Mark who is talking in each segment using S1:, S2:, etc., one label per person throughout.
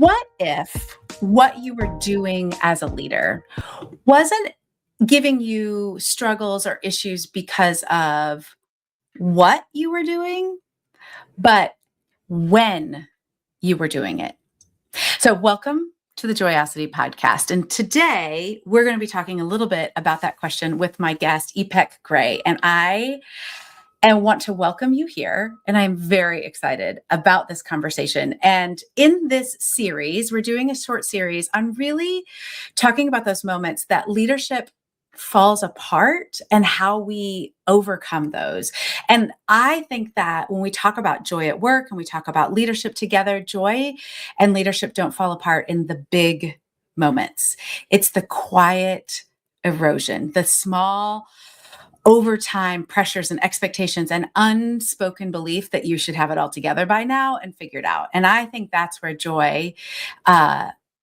S1: What if what you were doing as a leader wasn't giving you struggles or issues because of what you were doing, but when you were doing it? So, welcome to the Joyosity podcast. And today we're going to be talking a little bit about that question with my guest, Ipek Gray. And I want to welcome you here. And I'm very excited about this conversation. And in this series, we're doing a short series on really talking about those moments that leadership falls apart and how we overcome those. And I think that when we talk about joy at work and we talk about leadership together, joy and leadership don't fall apart in the big moments. It's the quiet erosion, the small overtime pressures and expectations and unspoken belief that you should have it all together by now and figured out. And I think that's where joy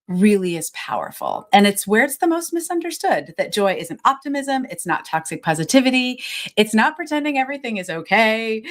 S1: really is powerful. And it's where it's the most misunderstood, that joy isn't optimism. It's not toxic positivity. It's not pretending everything is okay.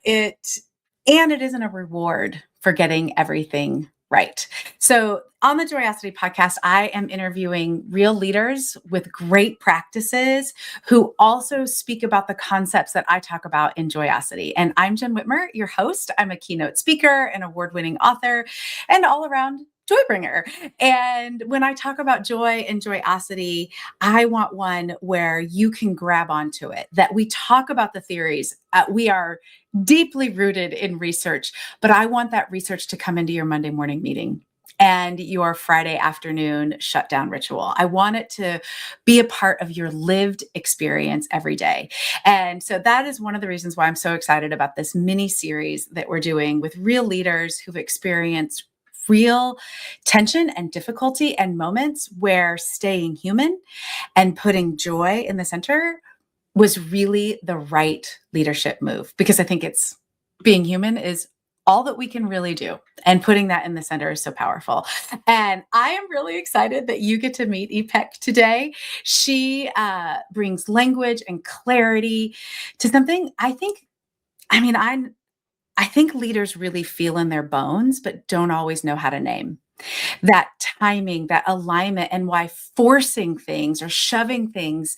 S1: It isn't a reward for getting everything right. So on the Joyosity podcast, I am interviewing real leaders with great practices who also speak about the concepts that I talk about in Joyosity. And I'm Jenn Whitmer, your host. I'm a keynote speaker, an award-winning author, and all-around joy bringer. And when I talk about joy and Joyosity, I want one where you can grab onto it, that we talk about the theories. We are deeply rooted in research, but I want that research to come into your Monday morning meeting and your Friday afternoon shutdown ritual. I want it to be a part of your lived experience every day. And so that is one of the reasons why I'm so excited about this mini series that we're doing with real leaders who've experienced real tension and difficulty and moments where staying human and putting joy in the center was really the right leadership move, because I think it's being human is all that we can really do. And putting that in the center is so powerful. And I am really excited that you get to meet Ipek today. She brings language and clarity to something I think leaders really feel in their bones, but don't always know how to name. That timing, that alignment, and why forcing things or shoving things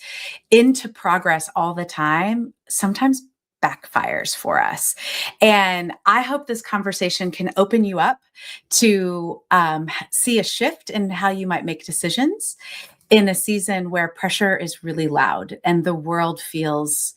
S1: into progress all the time sometimes backfires for us. And I hope this conversation can open you up to see a shift in how you might make decisions in a season where pressure is really loud and the world feels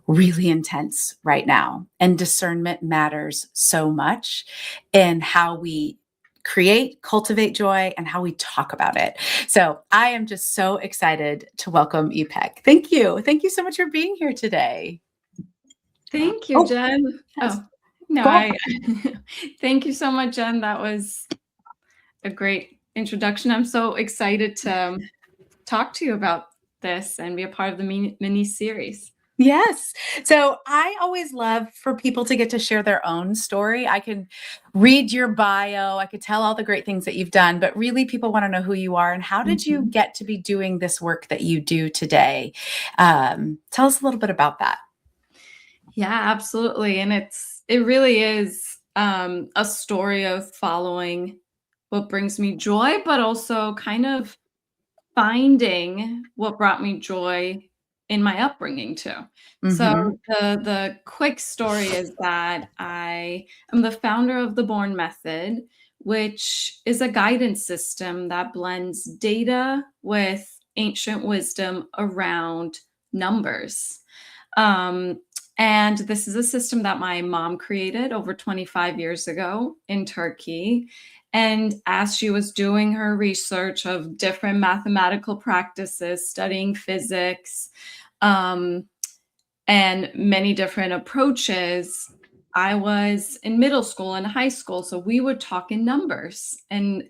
S1: really intense right now. And discernment matters so much in how we create, cultivate joy, and how we talk about it. So I am just so excited to welcome Ipek. Thank you. Thank you so much for being here today.
S2: Thank you, Jenn.
S1: Yes.
S2: Thank you so much, Jenn. That was a great introduction. I'm so excited to talk to you about this and be a part of the mini series.
S1: Yes. So I always love for people to get to share their own story. I can read your bio, I could tell all the great things that you've done, but really people want to know who you are and how did you get to be doing this work that you do today? Tell us a little bit about that.
S2: Yeah, absolutely. And it really is a story of following what brings me joy, but also kind of finding what brought me joy in my upbringing too. So the quick story is that I am the founder of the Born Method, which is a guidance system that blends data with ancient wisdom around numbers. And this is a system that my mom created over 25 years ago in Turkey. And as she was doing her research of different mathematical practices, studying physics, and many different approaches, I was in middle school and high school. So we would talk in numbers. And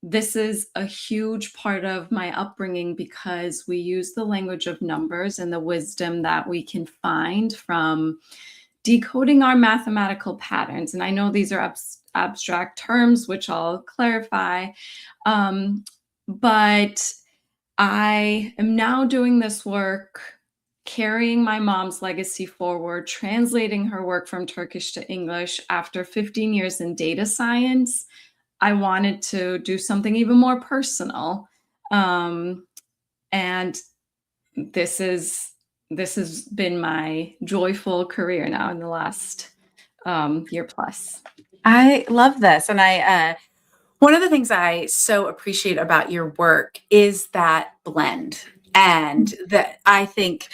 S2: this is a huge part of my upbringing because we use the language of numbers and the wisdom that we can find from decoding our mathematical patterns. And I know these are abstract terms, which I'll clarify. But I am now doing this work, carrying my mom's legacy forward, translating her work from Turkish to English after 15 years in data science, I wanted to do something even more personal. And this is this has been my joyful career now in the last year plus.
S1: I love this. And one of the things I so appreciate about your work is that blend. And that I think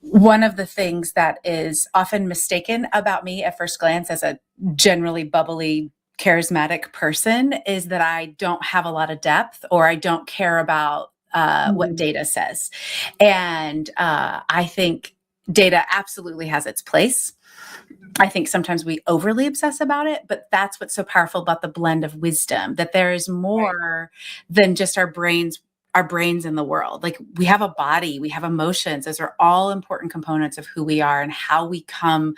S1: one of the things that is often mistaken about me at first glance as a generally bubbly, charismatic person is that I don't have a lot of depth or I don't care about what
S2: Mhm.
S1: data says. And I think data absolutely has its place. I think sometimes we overly obsess about it, but that's what's so powerful about the blend of wisdom, that there is
S2: Right.
S1: more than just our brains in the world. Like we have a body, we have emotions. Those are all important components of who we are and how we come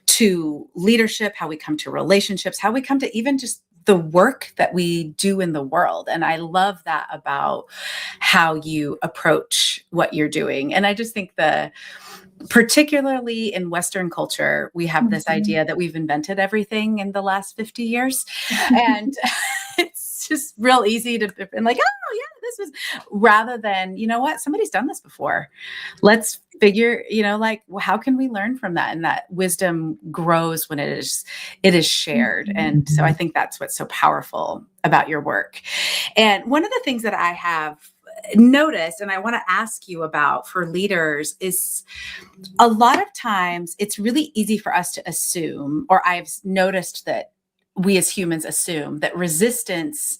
S1: to leadership, how we come to relationships, how we come to even just the work that we do in the world. And I love that about how you approach what you're doing. And I just think particularly in Western culture, we have this
S2: Mhm.
S1: idea that we've invented everything in the last 50 years. And it's just real easy to be like, oh, yeah, this was rather than, you know what, somebody's done this before. Let's figure, like, how can we learn from that? And that wisdom grows when it is shared. And so I think that's what's so powerful about your work. And one of the things that I have noticed and I want to ask you about for leaders is a lot of times it's really easy for us to assume, or I've noticed that we as humans assume that resistance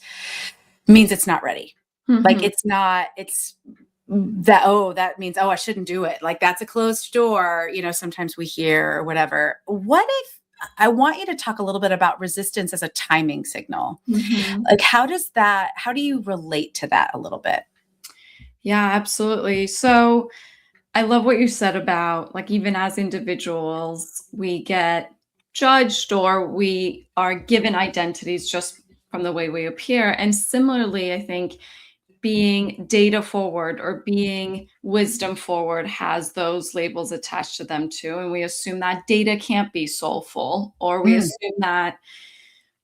S1: means it's not ready. Like
S2: Mhm.
S1: it's not, it's that, oh, that means, oh, I shouldn't do it. Like that's a closed door, sometimes we hear or whatever. What if I want you to talk a little bit about resistance as a timing signal?
S2: Mhm.
S1: Like, how do you relate to that a little bit?
S2: Yeah, absolutely. So I love what you said about like even as individuals, we get judged or we are given identities just from the way we appear. And similarly, I think being data forward or being wisdom forward has those labels attached to them too. And we assume that data can't be soulful, or we
S1: Mm,
S2: assume that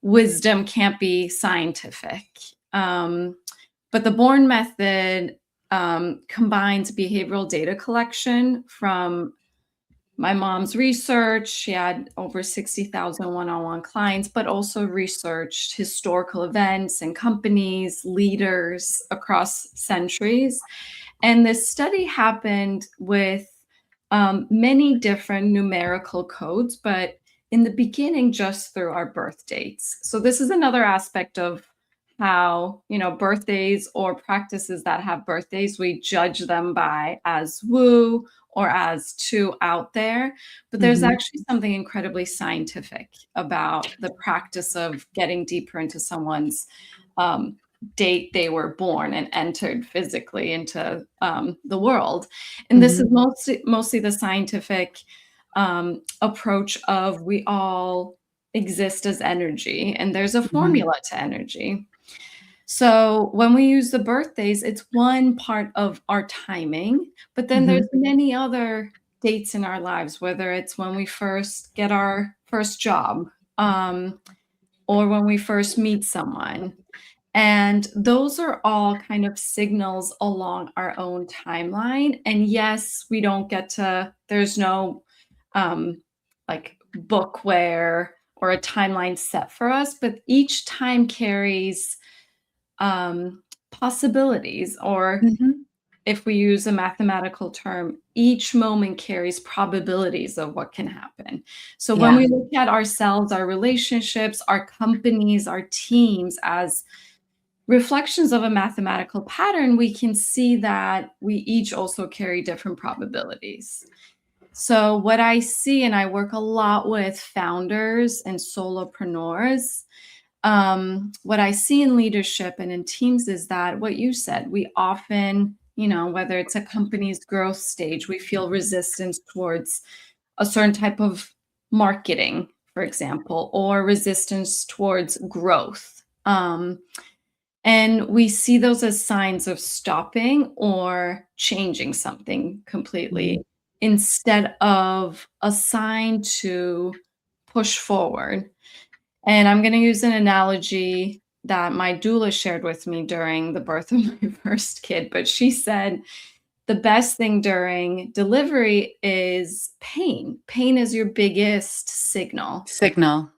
S2: wisdom can't be scientific. Um, but the Born method combines behavioral data collection from my mom's research. She had over 60,000 one on one clients, but also researched historical events and companies, leaders across centuries. And this study happened with many different numerical codes, but in the beginning, just through our birth dates. So, this is another aspect of how, birthdays or practices that have birthdays, we judge them by as woo or as too out there. But there's
S1: mhm,
S2: actually something incredibly scientific about the practice of getting deeper into someone's um, date they were born and entered physically into the world. And this is
S1: mhm,
S2: mostly the scientific approach of we all exist as energy, and there's a
S1: mhm,
S2: formula to energy. So when we use the birthdays, it's one part of our timing, but then there's
S1: mhm,
S2: many other dates in our lives, whether it's when we first get our first job, um, or when we first meet someone. And those are all kind of signals along our own timeline. And yes, we don't get to, there's no um, like book where or a timeline set for us, but each time carries possibilities, or
S1: mhm.
S2: if we use a mathematical term, each moment carries probabilities of what can happen. So when
S1: Yeah.
S2: we look at ourselves, our relationships, our companies, our teams as reflections of a mathematical pattern, we can see that we each also carry different probabilities. So, what I see, and I work a lot with founders and solopreneurs, what I see in leadership and in teams is that what you said, we often, whether it's a company's growth stage, we feel resistance towards a certain type of marketing, for example, or resistance towards growth. And we see those as signs of stopping or changing something completely
S1: Mhm,
S2: instead of a sign to push forward. And I'm going to use an analogy that my doula shared with me during the birth of my first kid. But she said the best thing during delivery is pain. Pain is your biggest signal.
S1: Signal.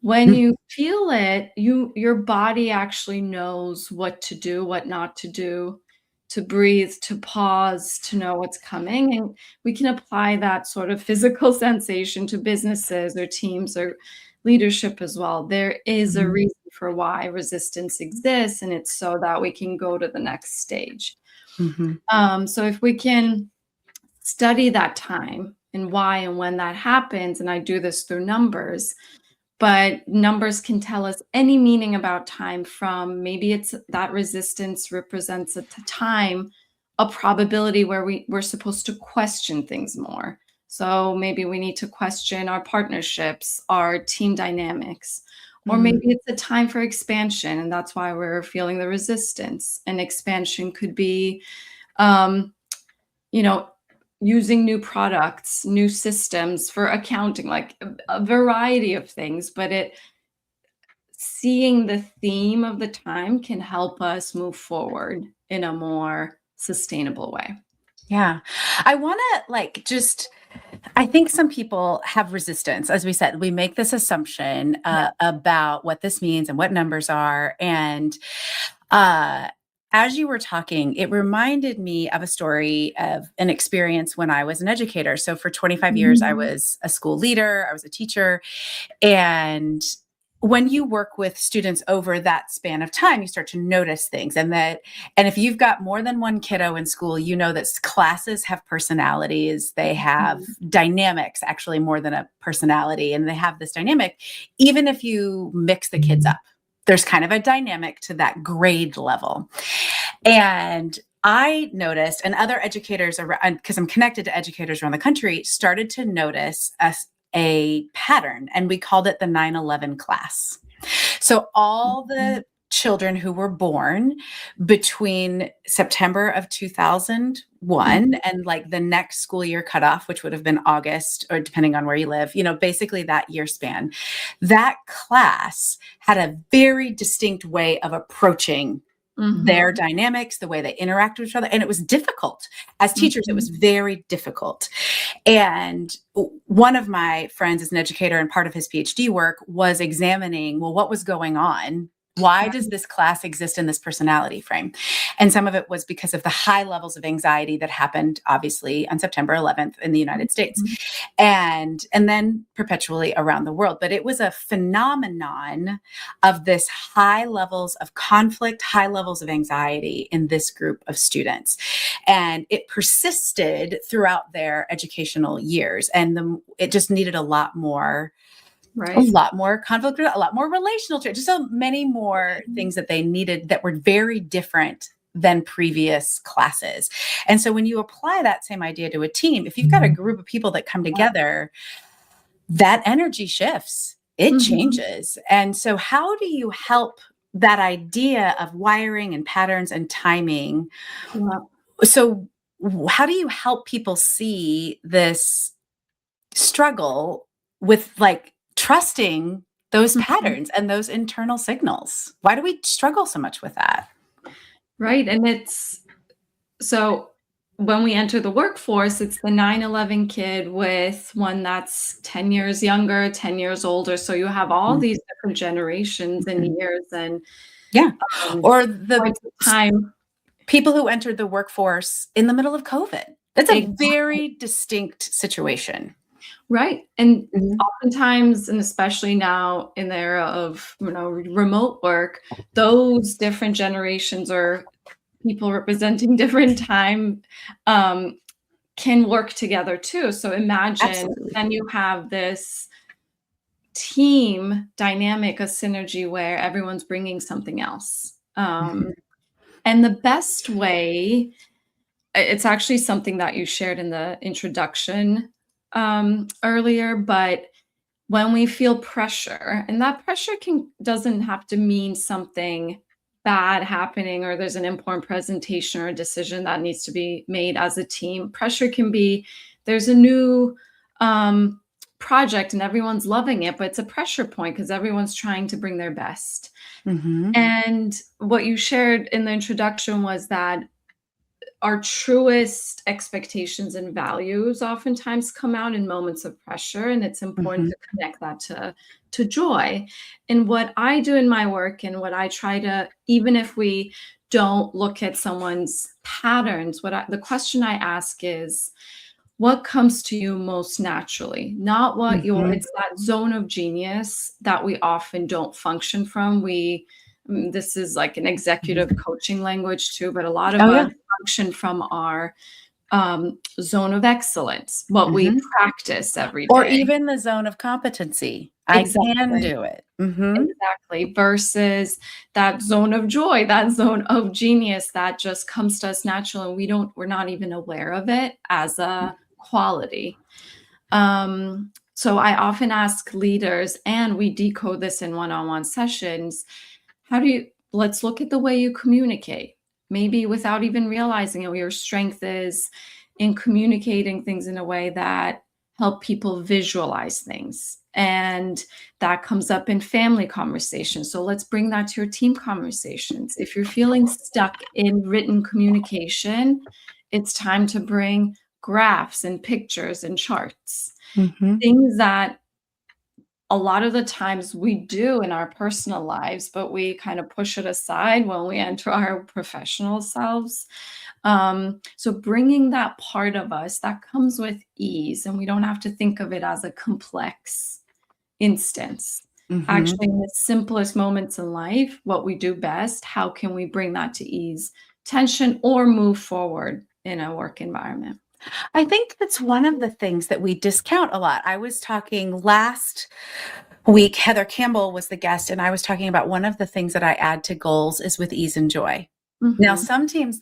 S2: When you feel it, your body actually knows what to do, what not to do, to breathe, to pause, to know what's coming. And we can apply that sort of physical sensation to businesses or teams or leadership as well. There is a reason for why resistance exists, and it's so that we can go to the next stage. So if we can study that time and why and when that happens, and I do this through numbers, but numbers can tell us any meaning about time, from maybe it's that resistance represents a time, a probability where we're supposed to question things more. So maybe we need to question our partnerships, our team dynamics, or maybe it's a time for expansion, and that's why we're feeling the resistance. And expansion could be, you know, using new products, new systems for accounting, like a variety of things, but seeing the theme of the time can help us move forward in a more sustainable way.
S1: Yeah. I want to I think some people have resistance. As we said, we make this assumption about what this means and what numbers are. And as you were talking, it reminded me of a story of an experience when I was an educator. So for 25 years, I was a school leader, I was a teacher. And when you work with students over that span of time, you start to notice things. And if you've got more than one kiddo in school, you know that classes have personalities. They have dynamics, actually more than a personality. And they have this dynamic, even if you mix the kids up. There's kind of a dynamic to that grade level. And I noticed, and other educators around, because I'm connected to educators around the country, started to notice a pattern, and we called it the 9/11 class. So all the children who were born between September of 2001 and like the next school year cutoff, which would have been August, or depending on where you live, basically that year span, that class had a very distinct way of approaching their dynamics, the way they interact with each other. And it was difficult. As teachers, it was very difficult. And one of my friends is an educator, and part of his PhD work was examining, well, what was going on? Why does this class exist in this personality frame? And some of it was because of the high levels of anxiety that happened, obviously, on September 11th in the United States, and then perpetually around the world. But it was a phenomenon of this high levels of conflict, high levels of anxiety in this group of students. And it persisted throughout their educational years. And it just needed a lot more conflict, a lot more relational change, just so many more things that they needed that were very different than previous classes. And so when you apply that same idea to a team, if you've got a group of people that come together, that energy shifts, it changes. And so how do you help that idea of wiring and patterns and timing? So how do you help people see this struggle with trusting those patterns and those internal signals? Why do we struggle so much with that?
S2: Right. And so when we enter the workforce, it's the 9/11 kid with one that's 10 years younger, 10 years older. So you have all these different generations and years, and
S1: or the
S2: time
S1: people who entered the workforce in the middle of COVID. That's a very distinct situation.
S2: Right. And oftentimes, and especially now in the era of remote work, those different generations or people representing different time can work together too. So imagine then you have this team dynamic, a synergy where everyone's bringing something else. And the best way, it's actually something that you shared in the introduction earlier, but when we feel pressure, and that pressure doesn't have to mean something bad happening or there's an important presentation or a decision that needs to be made as a team. Pressure can be there's a new project and everyone's loving it, but it's a pressure point because everyone's trying to bring their best.
S1: Mhm.
S2: And what you shared in the introduction was that our truest expectations and values oftentimes come out in moments of pressure, and it's important
S1: Mhm.
S2: to connect that to joy. And what I do in my work and what I try to, even if we don't look at someone's patterns, the question I ask is, what comes to you most naturally? Not what your
S1: Mhm.
S2: it's that zone of genius that we often don't function from. This is like an executive
S1: Mhm.
S2: coaching language too, but a lot of
S1: Oh,
S2: us
S1: yeah.
S2: function from our zone of excellence, what we
S1: Mhm.
S2: practice every
S1: Or
S2: day.
S1: even the zone of competency. I can
S2: Exactly.
S1: do it. Mhm.
S2: Exactly, versus that zone of joy, that zone of genius that just comes to us natural and we're not even aware of it as a quality. So I often ask leaders, and we decode this in one-on-one sessions, let's look at the way you communicate. Maybe without even realizing it, your strength is in communicating things in a way that help people visualize things. And that comes up in family conversations. So let's bring that to your team conversations. If you're feeling stuck in written communication, it's time to bring graphs and pictures and charts,
S1: Mhm.
S2: things that a lot of the times we do in our personal lives, but we kind of push it aside when we enter our professional selves. So bringing that part of us that comes with ease, and we don't have to think of it as a complex instance.
S1: Mhm.
S2: Actually, in the simplest moments in life, what we do best, how can we bring that to ease tension or move forward in a work environment?
S1: I think that's one of the things that we discount a lot. I was talking last week, Heather Campbell was the guest, and I was talking about one of the things that I add to goals is with ease and joy. Now,
S2: Mhm,
S1: sometimes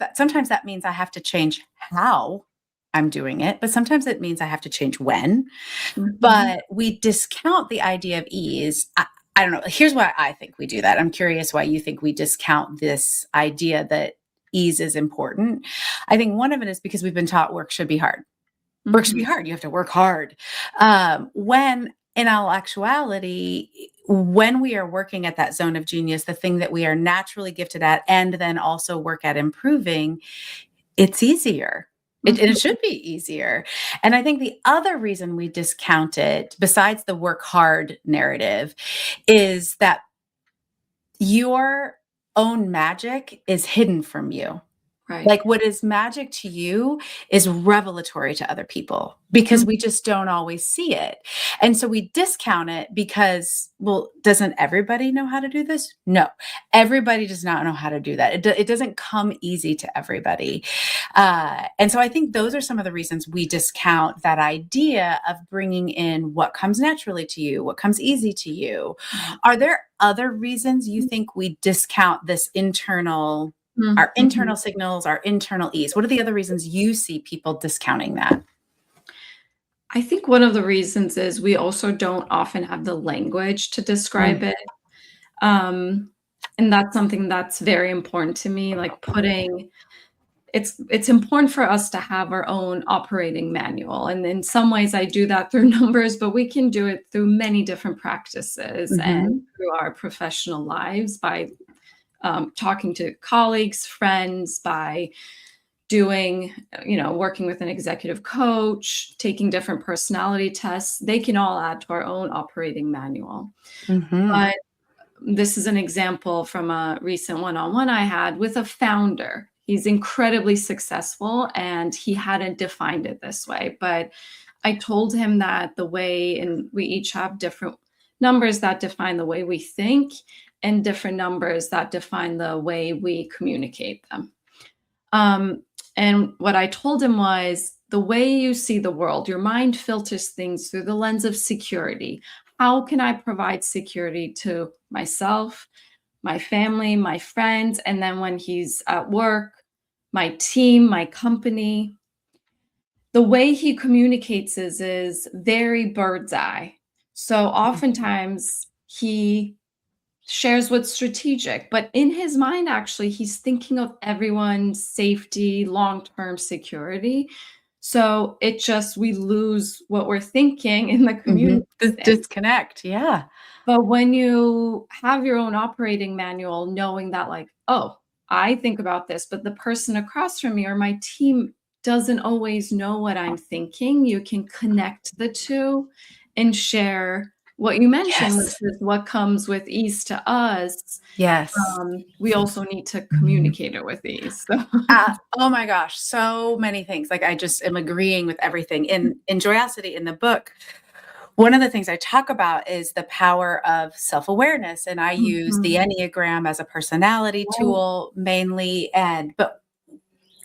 S1: that means I have to change how I'm doing it, but sometimes it means I have to change when.
S2: mhm.
S1: But we discount the idea of ease. I don't know. Here's why I think we do that. I'm curious why you think we discount this idea that ease is important. I think one of it is because we've been taught work should be hard. Work should be
S2: Mhm.
S1: hard. You have to work hard. When in all actuality, when we are working at that zone of genius, the thing that we are naturally gifted at, and then also work at improving, it's easier. And it
S2: Mhm.
S1: should be easier. And I think the other reason we discount it, besides the work hard narrative, is that your own magic is hidden from you.
S2: Right.
S1: Like what is magic to you is revelatory to other people because
S2: Mm,
S1: we just don't always see it. And so we discount it because, well, doesn't everybody know how to do this? No, everybody does not know how to do that. It doesn't come easy to everybody. And so I think those are some of the reasons we discount that idea of bringing in what comes naturally to you, what comes easy to you.
S2: right.
S1: Are there other reasons you think we discount this our
S2: Mhm.
S1: internal signals, our internal ease? What are the other reasons you see people discounting that?
S2: I think one of the reasons is we also don't often have the language to
S1: Mm,
S2: describe it. Um, and that's something that's very important to me, like putting it's important for us to have our own operating manual. And in some ways I do that through numbers, but we can do it through many different practices and
S1: mhm,
S2: through our professional lives by talking to colleagues, friends, by doing, working with an executive coach, taking different personality tests. They can all add to our own operating manual.
S1: mhm,
S2: But this is an example from a recent one-on-one I had with a founder. He's incredibly successful and he hadn't defined it this way. But I told him that and we each have different numbers that define the way we think and different numbers that define the way we communicate them. Um, and what I told him was the way you see the world, your mind filters things through the lens of security. How can I provide security to myself, my family, my friends, and then when he's at work, my team, my company? The way he communicates is very bird's eye. So oftentimes he shares what's strategic, but in his mind, actually, he's thinking of everyone's safety, long term security. So we lose what we're thinking in the
S1: Mhm. The
S2: communication.
S1: disconnect, yeah.
S2: But when you have your own operating manual, knowing that, like, oh, I think about this, but the person across from me or my team doesn't always know what I'm thinking, you can connect the two and share what you mentioned, which
S1: Yes.
S2: is what comes with ease to us.
S1: Yes.
S2: We also need to communicate it with ease. So
S1: Oh my gosh, so many things. Like I just am agreeing with everything. In Joyosity in the book, one of the things I talk about is the power of self-awareness. And I use the
S2: Mhm.
S1: Enneagram as a personality
S2: Right.
S1: tool mainly. But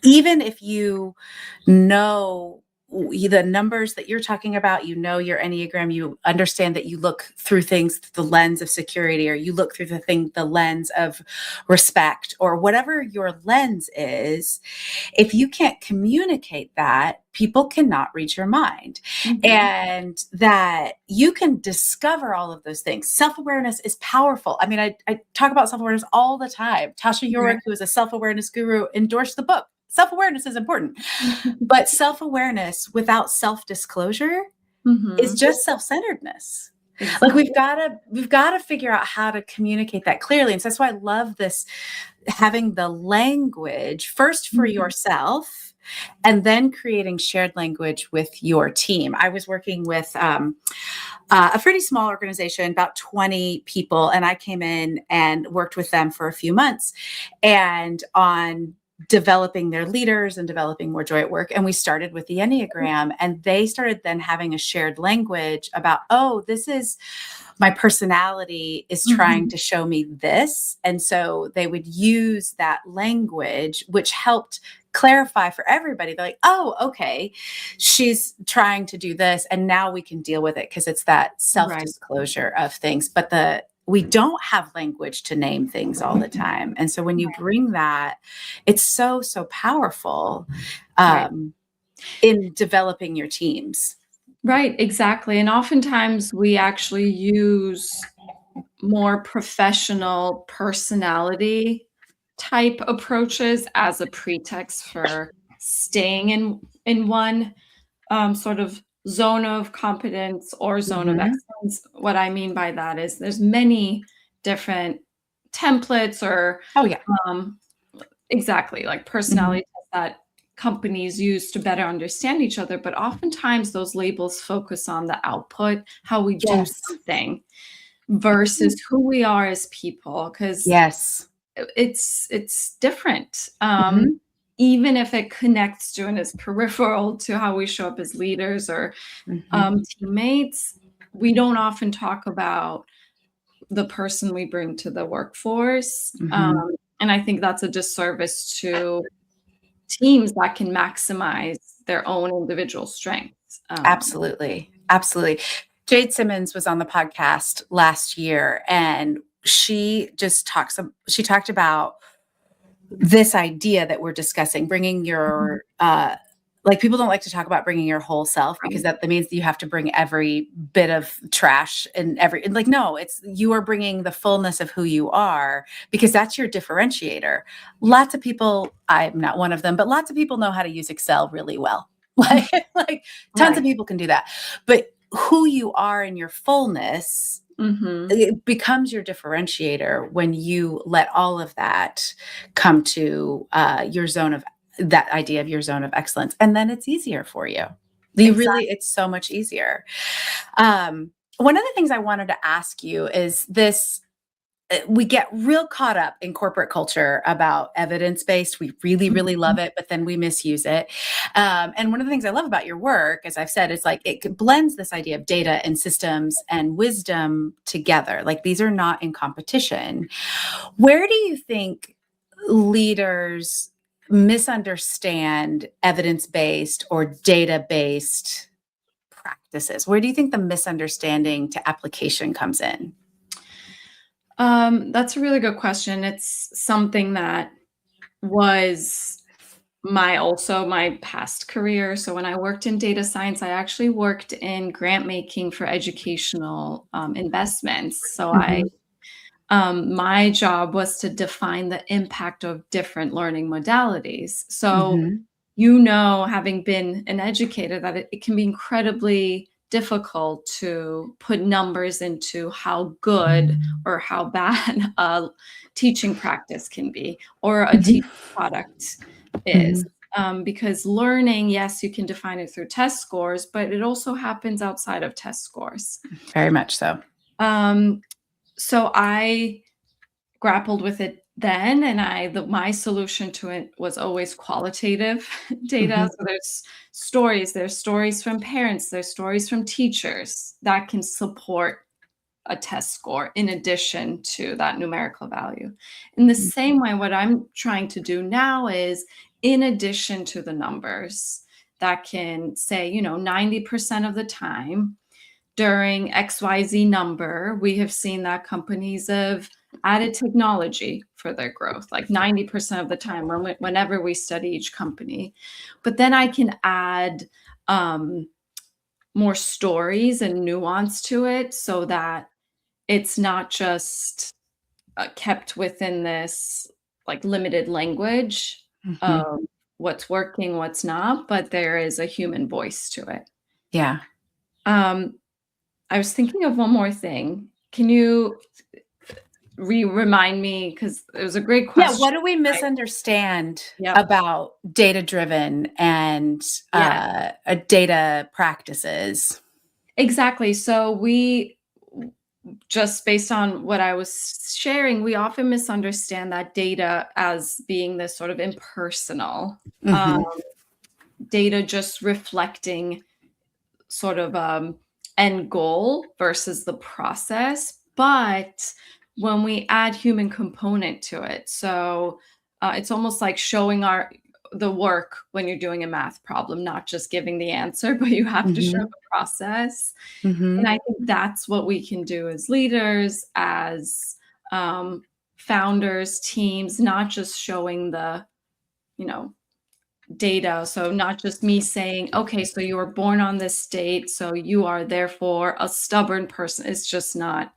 S1: even if you know the numbers that you're talking about, you know your Enneagram, you understand that you look through things through the lens of security, or you look through the lens of respect, or whatever your lens is. If you can't communicate that, people cannot read your mind.
S2: Mhm.
S1: And that you can discover all of those things. Self-awareness is powerful. I mean, I talk about self-awareness all the time. Tasha
S2: Right.
S1: Yorick, who is a self-awareness guru, endorsed the book. Self-awareness is important, but self-awareness without self-disclosure is
S2: Mhm.
S1: just self-centeredness. Like
S2: Exactly.
S1: we've got to figure out how to communicate that clearly. And so that's why I love this, having the language first for
S2: Mhm.
S1: yourself and then creating shared language with your team. I was working with a pretty small organization, about 20 people, and I came in and worked with them for a few months and on developing their leaders and developing more joy at work. And we started with the Enneagram, and they started then having a shared language about, oh, this is my personality is trying
S2: Mhm.
S1: to show me this. And so they would use that language, which helped clarify for everybody. They're like, oh, okay, she's trying to do this. And now we can deal with it because it's that self
S2: Right.
S1: disclosure of things. But we don't have language to name things all the time. And so when you bring that, it's so, so powerful
S2: Right.
S1: in developing your teams.
S2: Right, exactly, and oftentimes we actually use more professional personality type approaches as a pretext for staying in one, sort of zone of competence or zone of
S1: Mhm.
S2: excellence. What I mean by that is there's many different templates or,
S1: Oh, yeah.
S2: um exactly, like
S1: Mhm.
S2: personality tests that companies use to better understand each other, but oftentimes those labels focus on the output, how we do
S1: Yes.
S2: something versus who we are as people, 'cause
S1: Yes.
S2: it's different.
S1: Mhm.
S2: Even if it connects to and is peripheral to how we show up as leaders or,
S1: Mhm.
S2: teammates, we don't often talk about the person we bring to the workforce,
S1: Mhm.
S2: and I think that's a disservice to teams that can maximize their own individual strengths.
S1: Absolutely. Absolutely. Jade Simmons was on the podcast last year, and she talked about this idea that we're discussing, bringing
S2: Mhm.
S1: your like, people don't like to talk about bringing your whole self because
S2: Right.
S1: that means that you have to bring every bit of trash and like, no, it's you are bringing the fullness of who you are because that's your differentiator. Lots of people, I'm not one of them, but lots of people know how to use Excel really well. Like tons of
S2: Right.
S1: people can do that. But who you are in your fullness,
S2: Mhm.
S1: it becomes your differentiator when you let all of that come to your zone of that idea of your zone of excellence. And then it's easier for you.
S2: Exactly.
S1: It's so much easier. One of the things I wanted to ask you is this, we get real caught up in corporate culture about evidence based. We really, really love it, but then we misuse it. And one of the things I love about your work, as I've said, is like it blends this idea of data and systems and wisdom together. Like these are not in competition. Where do you think leaders misunderstand evidence based or data based practices? Where do you think the misunderstanding to application comes in?
S2: That's a really good question. It's something that was my past career. So when I worked in data science, I actually worked in grant making for educational investments. So
S1: Mhm.
S2: my job was to define the impact of different learning modalities. So
S1: Mhm.
S2: having been an educator, that it can be incredibly difficult to put numbers into how good or how bad a teaching practice can be, or a
S1: Mhm.
S2: teaching product is.
S1: Mhm.
S2: Because learning, yes, you can define it through test scores, but it also happens outside of test scores.
S1: Very much so.
S2: So I grappled with it then, and my solution to it was always qualitative data.
S1: Mhm.
S2: So there's stories from parents, there's stories from teachers that can support a test score in addition to that numerical value. In the same way, what I'm trying to do now is, in addition to the numbers that can say, 90% of the time during XYZ number, we have seen that companies have added technology for their growth, like 90% of the time, whenever we study each company. But then I can add more stories and nuance to it, so that it's not just kept within this like limited language
S1: Mhm.
S2: of what's working, what's not, but there is a human voice to it.
S1: Yeah.
S2: Um, I was thinking of one more thing. Can you remind me? Because it was a great
S1: Yeah,
S2: question.
S1: what do we misunderstand
S2: Yep.
S1: about data-driven and,
S2: Yeah,
S1: data practices?
S2: exactly. So just based on what I was sharing, we often misunderstand that data as being this sort of impersonal um,
S1: Mhm.
S2: data, just reflecting sort of end goal versus the process. But when we add human component to it, so it's almost like showing the work when you're doing a math problem, not just giving the answer, but you have to show
S1: Mhm.
S2: the process. And
S1: Mhm.
S2: I think that's what we can do as leaders, as um, founders, teams, not just showing the, you know, data. So not just me saying, okay, so you were born on this date, so you are therefore a stubborn person. It's just not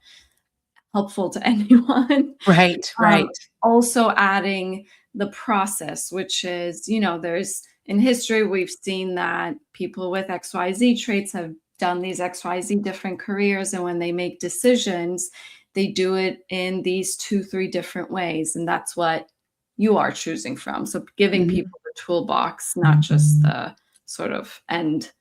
S2: helpful to anyone.
S1: Right,
S2: Um,
S1: right.
S2: Also adding the process, which is, there's in history, we've seen that people with XYZ traits have done these XYZ different careers. And when they make decisions, they do it in these 2, 3 different ways. And that's what you are choosing from. So giving
S1: Mhm.
S2: people the toolbox, not just the sort of end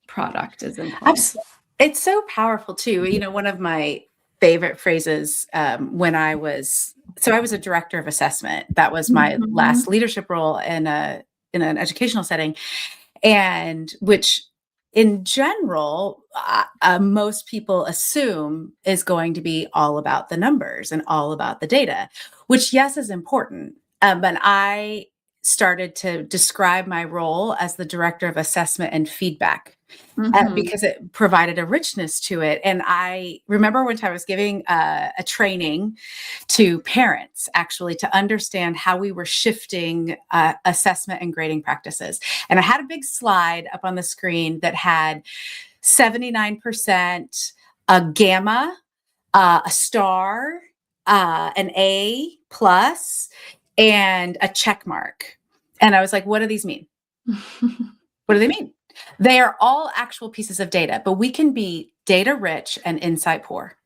S2: product, is important.
S1: It's so powerful too. One of my favorite phrases, I was a director of assessment. That was my
S2: Mhm.
S1: last leadership role in an educational setting, and which in general, most people assume is going to be all about the numbers and all about the data, which, yes, is important. But I started to describe my role as the director of assessment and feedback,
S2: Mhm.
S1: because it provided a richness to it. And I remember one time I was giving a training to parents, actually, to understand how we were shifting assessment and grading practices. And I had a big slide up on the screen that had 79%, a gamma, a star, an A plus, and a check mark. And I was like, what do these mean? What do they mean? They are all actual pieces of data, but we can be data rich and insight poor.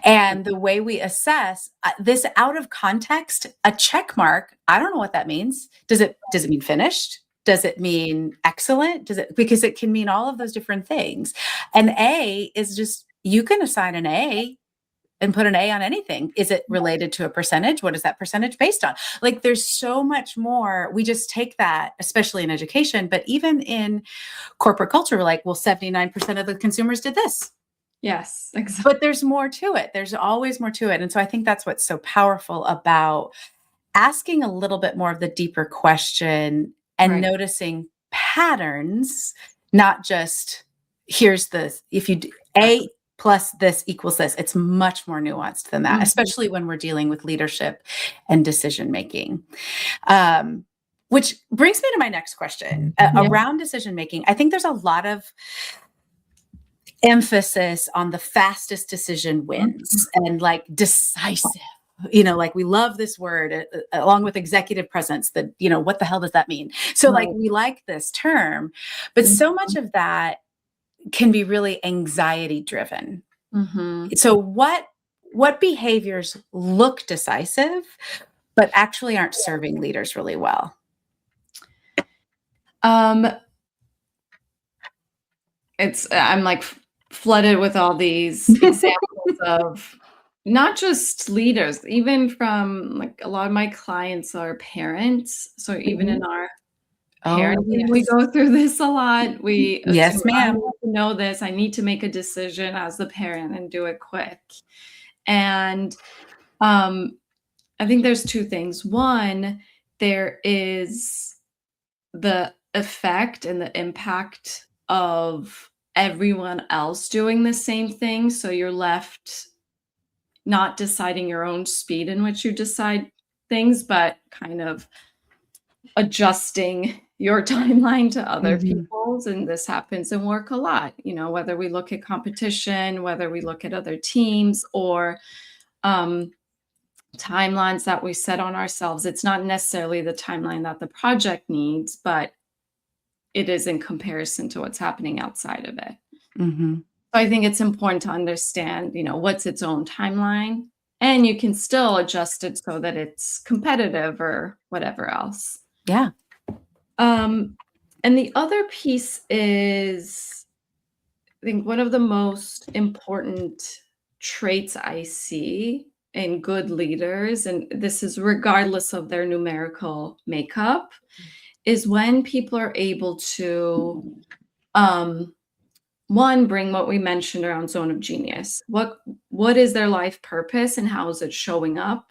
S1: And the way we assess this out of context, a check mark, I don't know what that means. Does it mean finished? Does it mean excellent? Because it can mean all of those different things. An A is just, you can assign an A and put an A on anything. Is it related to a percentage? What is that percentage based on? Like, there's so much more. We just take that, especially in education, but even in corporate culture, we're like, well, 79% of the consumers did this.
S2: Yes, exactly.
S1: But there's more to it. There's always more to it. And so I think that's what's so powerful about asking a little bit more of the deeper question and
S2: Right.
S1: noticing patterns, not just here's the, if you do A plus this equals this. It's much more nuanced than that,
S2: Mhm.
S1: especially when we're dealing with leadership and decision making. Um, which brings me to my next question
S2: Yeah.
S1: around decision making. I think there's a lot of emphasis on the fastest decision
S2: Mhm.
S1: wins and like decisive. like we love this word along with executive presence, that, what the hell does that mean? So like,
S2: Right.
S1: we like this term, but so much of that can be really anxiety driven.
S2: Mhm.
S1: So what behaviors look decisive, but actually aren't serving leaders really well?
S2: Um, I'm like flooded with all these examples of not just leaders, even from like a lot of my clients are parents. So even in our
S1: Oh,
S2: parenting, we
S1: yes.
S2: go through this a lot. We
S1: Yes,
S2: assume I
S1: ma'am.
S2: need to know this. I need to make a decision as the parent and do it quick. And um, I think there's two things. One, there is the effect and the impact of everyone else doing the same thing. So you're left not deciding your own speed in which you decide things, but kind of adjusting your timeline to other
S1: Mhm.
S2: people's. And this happens in work a lot, whether we look at competition, whether we look at other teams or um, timelines that we set on ourselves. It's not necessarily the timeline that the project needs, but it is in comparison to what's happening outside of it.
S1: Mhm.
S2: So I think it's important to understand, what's its own timeline, and you can still adjust it so that it's competitive or whatever else.
S1: Yeah.
S2: Um, and the other piece is, I think one of the most important traits I see in good leaders, and this is regardless of their numerical makeup, is when people are able to um, one, bring what we mentioned around zone of genius. What is their life purpose and how is it showing up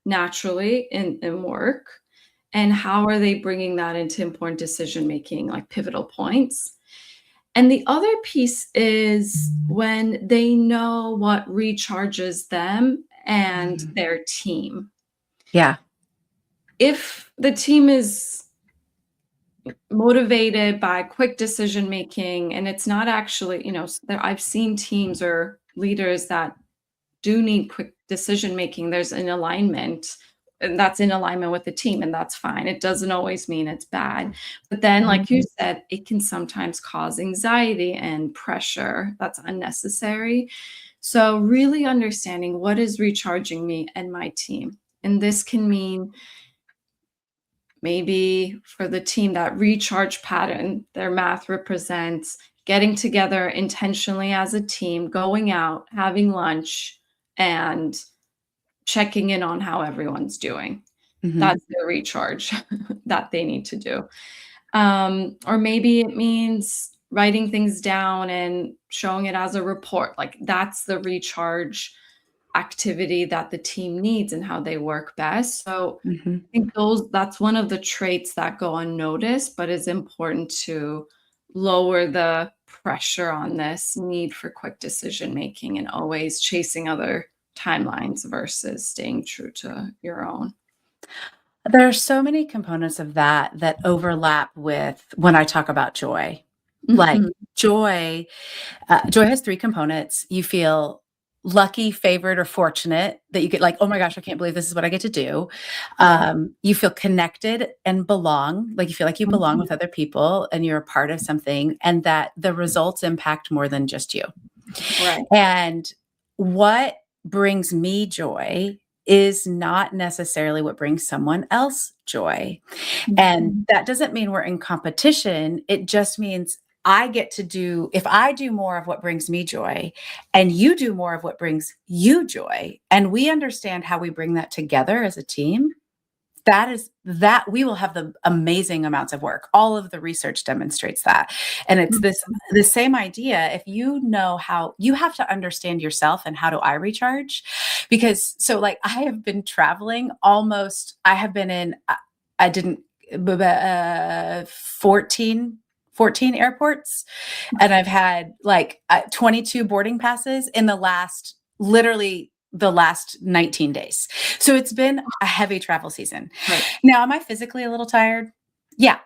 S2: naturally in work? And how are they bringing that into important decision making, like pivotal points? And the other piece is when they know what recharges them and their team.
S1: Yeah.
S2: If the team is motivated by quick decision making and it's not actually, I've seen teams or leaders that do need quick decision making. There's an alignment, and that's in alignment with the team, and that's fine. It doesn't always mean it's bad. But then, like you said, it can sometimes cause anxiety and pressure that's unnecessary. So really understanding what is recharging me and my team. And this can mean maybe for the team, that recharge pattern, their math represents getting together intentionally as a team, going out, having lunch, and checking in on how everyone's doing.
S1: Mhm.
S2: That's their recharge that they need to do. Or maybe it means writing things down and showing it as a report. Like that's the recharge activity that the team needs and how they work best. So
S1: Mhm.
S2: I think that's one of the traits that go unnoticed, but is important to lower the pressure on this need for quick decision making and always chasing other timelines versus staying true to your own.
S1: There are so many components of that overlap with when I talk about joy. Like
S2: Mhm.
S1: joy, joy has three components. You feel lucky, favored, or fortunate that you get like, oh my gosh, I can't believe this is what I get to do.
S2: Right.
S1: You feel connected and belong, like you feel like you belong
S2: Mhm.
S1: with other people and you're a part of something, and that the results impact more than just you.
S2: Right.
S1: And what brings me joy is not necessarily what brings someone else joy. And
S2: Mhm.
S1: that doesn't mean we're in competition. It just means I get to do, if I do more of what brings me joy and you do more of what brings you joy, and we understand how we bring that together as a team, that we will have the amazing amounts of work. All of the research demonstrates that. And it's the same idea. If you know how, you have to understand yourself and how do I recharge? Because so like I have been traveling almost, I have been in, I didn't, 14 airports, and I've had like 22 boarding passes in literally the last 19 days. So it's been a heavy travel season.
S2: Right.
S1: Now, am I physically a little tired? Yeah.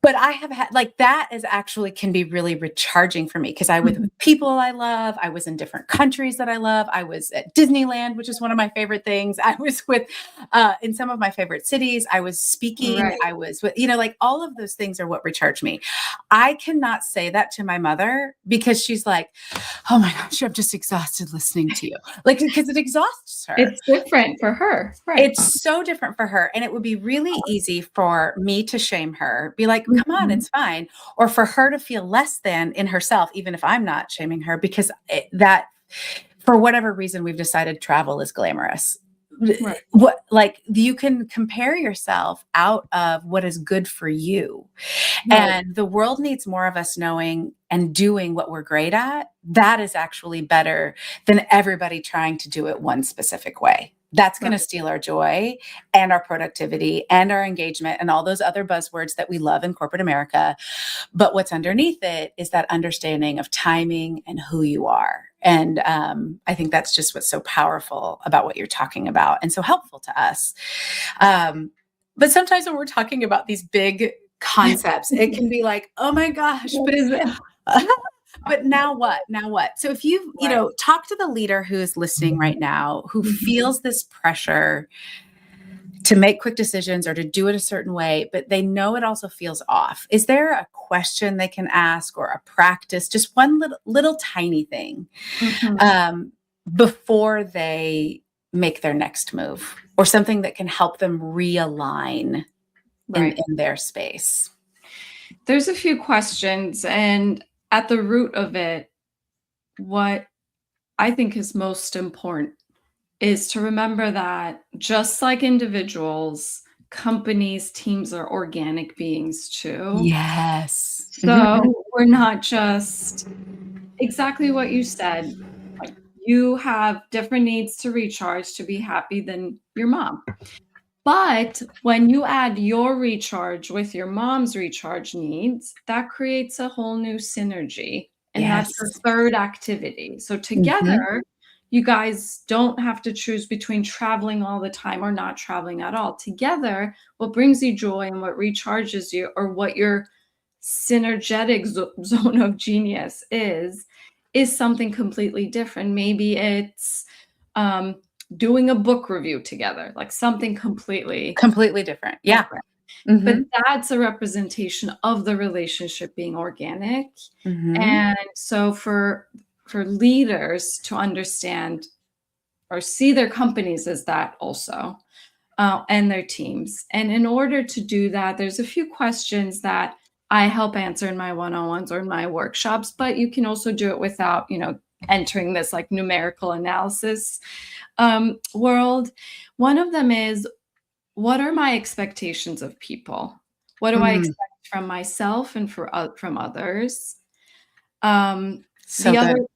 S1: But I have had like that is actually can be really recharging for me because I was
S2: Mhm.
S1: with people I love. I was in different countries that I love. I was at Disneyland, which is one of my favorite things. I was with in some of my favorite cities. I was speaking.
S2: Right.
S1: I was with, like all of those things are what recharge me. I cannot say that to my mother because she's like, oh my gosh, I'm just exhausted listening to you. Like, because it exhausts her.
S2: It's different for her. Right.
S1: It's so different for her, and it would be really easy for me to shame her, be like, "Come on,
S2: Mhm.
S1: it's fine," or for her to feel less than in herself, even if I'm not shaming her, because that for whatever reason, we've decided travel is glamorous.
S2: Right.
S1: What like you can compare yourself out of what is good for you.
S2: Right.
S1: And the world needs more of us knowing and doing what we're great at. That is actually better than everybody trying to do it one specific way. That's going to
S2: Right.
S1: steal our joy and our productivity and our engagement and all those other buzzwords that we love in corporate America. But what's underneath it is that understanding of timing and who you are. And I think that's just what's so powerful about what you're talking about and so helpful to us. But sometimes when we're talking about these big concepts, it can be like, oh my gosh,
S2: What is it?
S1: but now what? Now what? So if
S2: Right.
S1: talk to the leader who is listening right now, who
S2: Mhm.
S1: feels this pressure to make quick decisions or to do it a certain way, but they know it also feels off. Is there a question they can ask or a practice, just one little tiny thing
S2: Mhm.
S1: um, before they make their next move or something that can help them realign
S2: Right.
S1: in their space?
S2: There's a few questions, and at the root of it, what I think is most important is to remember that just like individuals, companies, teams are organic beings too.
S1: Yes. Mhm.
S2: So we're not just exactly what you said. Like you have different needs to recharge to be happy than your mom. But when you add your recharge with your mom's recharge needs, that creates a whole new synergy. And that's the
S1: Yes.
S2: third activity. So
S1: Mhm.
S2: together, you guys don't have to choose between traveling all the time or not traveling at all. Together, what brings you joy and what recharges you, or what your synergetic zone of genius is something completely different. Maybe it's um, doing a book review together, like something completely
S1: Completely different. Yeah.
S2: different. But
S1: Mhm.
S2: that's a representation of the relationship being organic.
S1: Mhm.
S2: And so for leaders to understand or see their companies as that also, and their teams. And in order to do that, there's a few questions that I help answer in my one-on-ones or in my workshops, but you can also do it without, entering this like numerical analysis world. One of them is, what are my expectations of people? What do I
S1: Mm.
S2: expect from myself and from others? Um,
S1: So
S2: the other
S1: good.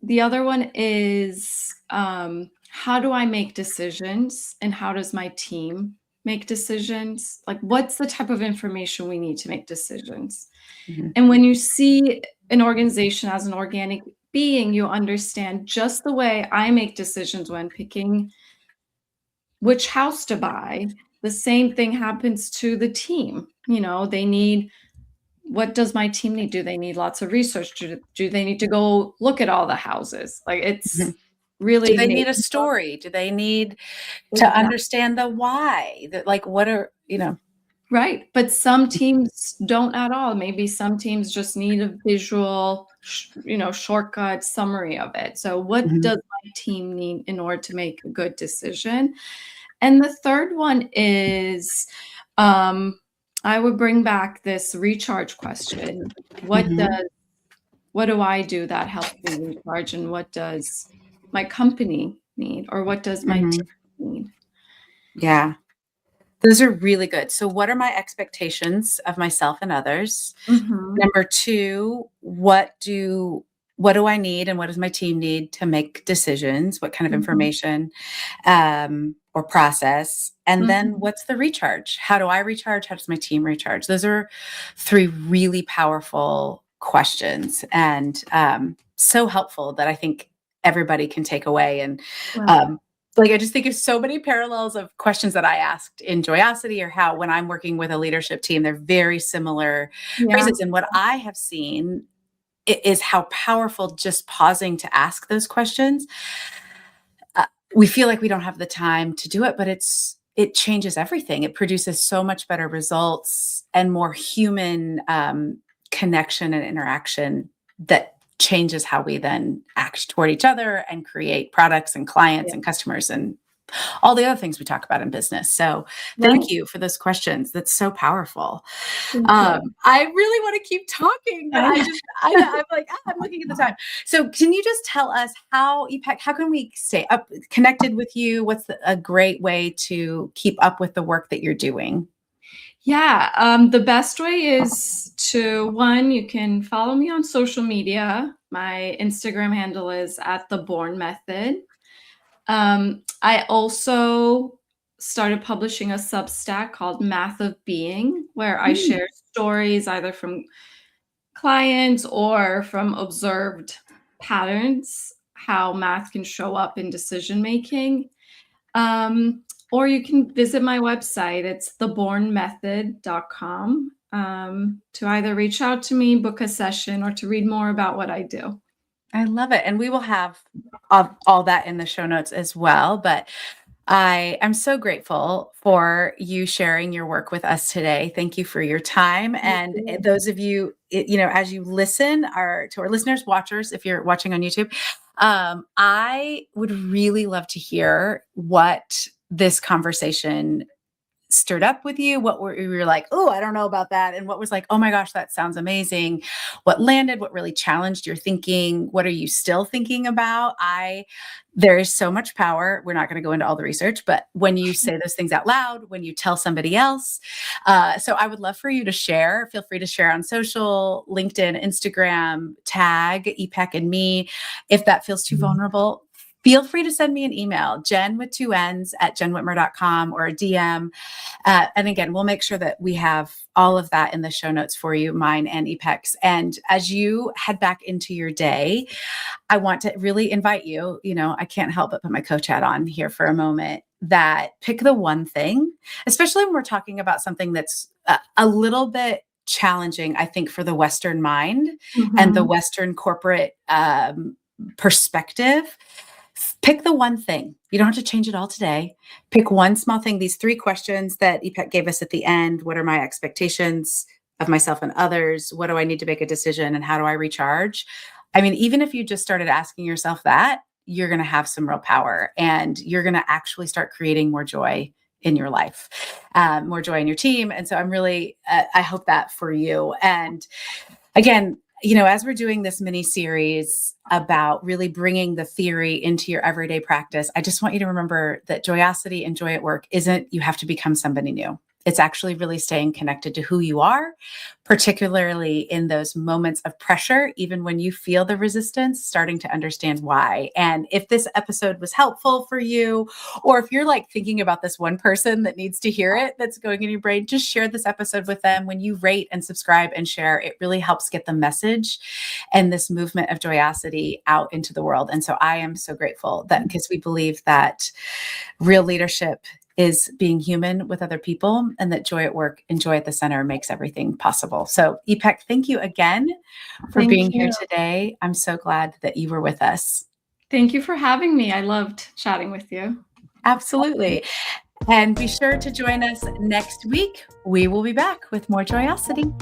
S2: the other one is, how do I make decisions and how does my team make decisions? Like, what's the type of information we need to make decisions?
S1: Mhm.
S2: And when you see an organization as an organic being, you understand just the way I make decisions when picking which house to buy. The same thing happens to the team. They need, what does my team need? Do they need lots of research? Do they need to go look at all the houses? Like it's
S1: Mhm. Do
S2: really
S1: they need a
S2: making sure.
S1: story? Do they need to
S2: Exactly.
S1: understand the why? That like what are,
S2: Right. But some teams don't at all. Maybe some teams just need a visual, shortcut summary of it. So what
S1: Mhm.
S2: does my team need in order to make a good decision? And the third one is, um, I would bring back this recharge question.
S1: Mhm.
S2: What do I do that helps me recharge, and what does my company need, or what does my team
S1: Mhm.
S2: need?
S1: Yeah. Those are really good. So what are my expectations of myself and others?
S2: Mhm,
S1: Number 2, what do I need and what does my team need to make decisions? What kind of
S2: mhm,
S1: information, or process? And then
S2: mhm.
S1: what's the recharge? How do I recharge? How does my team recharge? Those are 3 really powerful questions and, so helpful that I think everybody can take away and,
S2: Right.
S1: um, Like, I just think of so many parallels of questions that I asked in Joyosity, or how when I'm working with a leadership team, they're very similar
S2: Yeah.
S1: phrases. And what I have seen is how powerful just pausing to ask those questions. We feel like we don't have the time to do it, but it changes everything. It produces so much better results and more human connection and interaction that changes how we then act toward each other and create products and clients and customers and all the other things we talk about in business. So
S2: Right.
S1: thank you for those questions. That's so powerful.
S2: Thank you.
S1: I really want to keep talking, but I'm like, I'm looking at the time. So can you just tell us how, Ipek, how can we stay up connected with you? What's a great way to keep up with the work that you're doing?
S2: Yeah, the best way is one, you can follow me on social media. My Instagram handle is @thebornmethod. I also started publishing a Substack called Math of Being, where I
S1: Mm.
S2: share stories either from clients or from observed patterns, how math can show up in decision making. Or you can visit my website. It's thebornmethod.com, to either reach out to me, book a session, or to read more about what I do.
S1: I love it. And we will have all that in the show notes as well. But I am so grateful for you sharing your work with us today. Thank you for your time. And those of you, as you listen, to our listeners, watchers, if you're watching on YouTube, I would really love to hear what this conversation stirred up with you, what you were like, oh, I don't know about that, and what was like, oh my gosh, that sounds amazing, what landed, what really challenged your thinking, what are you still thinking about? There is so much power. We're not going to go into all the research, but when you say those things out loud, when you tell somebody else, so I would love for you to share. Feel free to share on social, LinkedIn, Instagram, tag Ipek and me. If that feels too vulnerable, feel free to send me an email, Jenn with 2 N's @jennwhitmer.com, or a DM. And again, we'll make sure that we have all of that in the show notes for you, mine and Ipek's. And as you head back into your day, I want to really invite you, I can't help but put my coach hat on here for a moment, that pick the one thing, especially when we're talking about something that's a little bit challenging, I think, for the Western mind and the Western corporate perspective. Pick the one thing. You don't have to change it all today. Pick one small thing. These 3 questions that Ipek gave us at the end. What are my expectations of myself and others? What do I need to make a decision? And how do I recharge? I mean, even if you just started asking yourself that, you're going to have some real power, and you're going to actually start creating more joy in your life, more joy in your team. And so I'm really, I hope that for you. And again, as we're doing this mini series about really bringing the theory into your everyday practice, I just want you to remember that Joyosity and joy at work isn't you have to become somebody new. It's actually really staying connected to who you are, particularly in those moments of pressure, even when you feel the resistance, starting to understand why. And if this episode was helpful for you, or if you're like thinking about this one person that needs to hear it, that's going in your brain, just share this episode with them. When you rate and subscribe and share, it really helps get the message and this movement of Joyosity out into the world. And so I am so grateful that, because we believe that real leadership is being human with other people, and that joy at work and joy at the center makes everything possible. So Ipek, thank you again for being here today. I'm so glad that you were with us.
S2: Thank you for having me. I loved chatting with you.
S1: Absolutely. And be sure to join us next week. We will be back with more Joyosity.